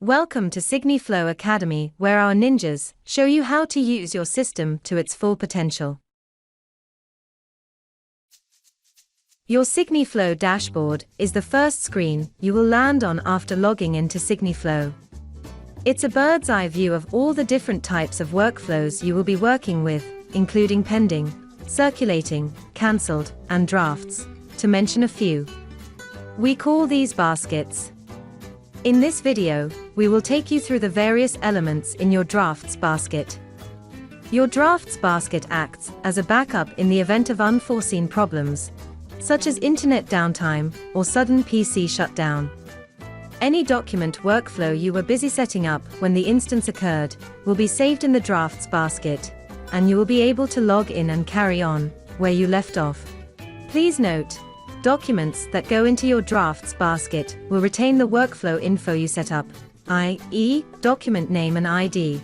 Welcome to SigniFlow Academy, where our ninjas show you how to use your system to its full potential. Your SigniFlow dashboard is the first screen you will land on after logging into SigniFlow. It's a bird's eye view of all the different types of workflows you will be working with, including pending, circulating, cancelled, and drafts, to mention a few. We call these baskets. In this video, we will take you through the various elements in your drafts basket. Your drafts basket acts as a backup in the event of unforeseen problems, such as internet downtime or sudden PC shutdown. Any document workflow you were busy setting up when the instance occurred will be saved in the drafts basket, and you will be able to log in and carry on where you left off. Please note, documents that go into your drafts basket will retain the workflow info you set up, i.e., document name and ID,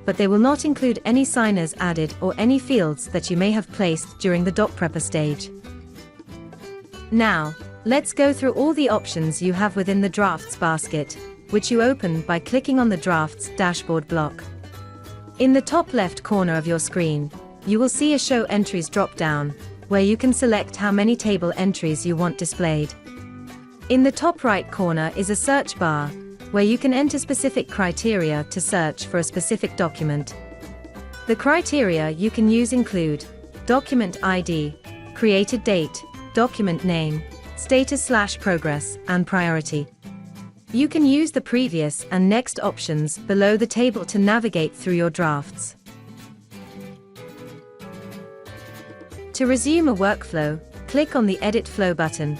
but they will not include any signers added or any fields that you may have placed during the doc prepper stage. Now, let's go through all the options you have within the drafts basket, which you open by clicking on the drafts dashboard block. In the top left corner of your screen, you will see a Show Entries drop-down, where you can select how many table entries you want displayed. In the top right corner is a search bar, where you can enter specific criteria to search for a specific document. The criteria you can use include document ID, created date, document name, status/progress, and priority. You can use the previous and next options below the table to navigate through your drafts. To resume a workflow, click on the Edit Flow button.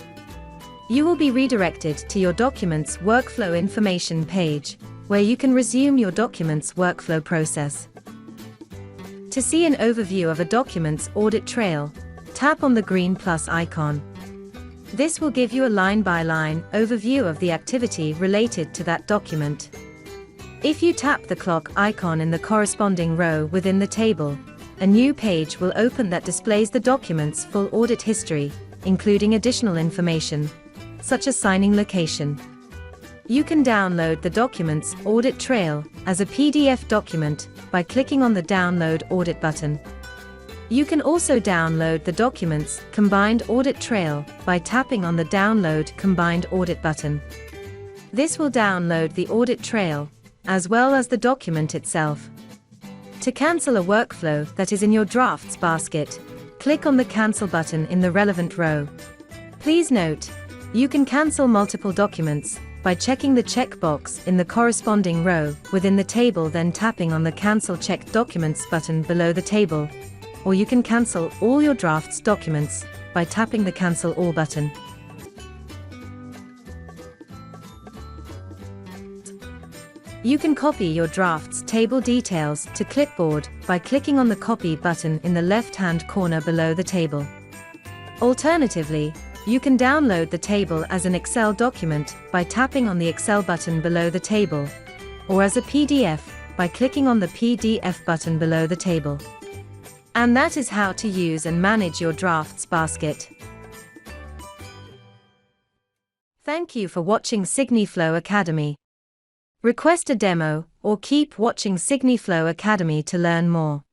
You will be redirected to your document's workflow information page, where you can resume your document's workflow process. To see an overview of a document's audit trail, tap on the green plus icon. This will give you a line-by-line overview of the activity related to that document. If you tap the clock icon in the corresponding row within the table, a new page will open that displays the document's full audit history, including additional information, such as signing location. You can download the document's audit trail as a PDF document by clicking on the Download Audit button. You can also download the document's combined audit trail by tapping on the Download Combined Audit button. This will download the audit trail, as well as the document itself. To cancel a workflow that is in your drafts basket, click on the Cancel button in the relevant row. Please note, you can cancel multiple documents by checking the checkbox in the corresponding row within the table, then tapping on the Cancel Checked Documents button below the table, or you can cancel all your drafts documents by tapping the Cancel All button. You can copy your drafts table details to clipboard by clicking on the Copy button in the left-hand corner below the table. Alternatively, you can download the table as an Excel document by tapping on the Excel button below the table, or as a PDF by clicking on the PDF button below the table. And that is how to use and manage your drafts basket. Thank you for watching SigniFlow Academy. Request a demo, or keep watching SigniFlow Academy to learn more.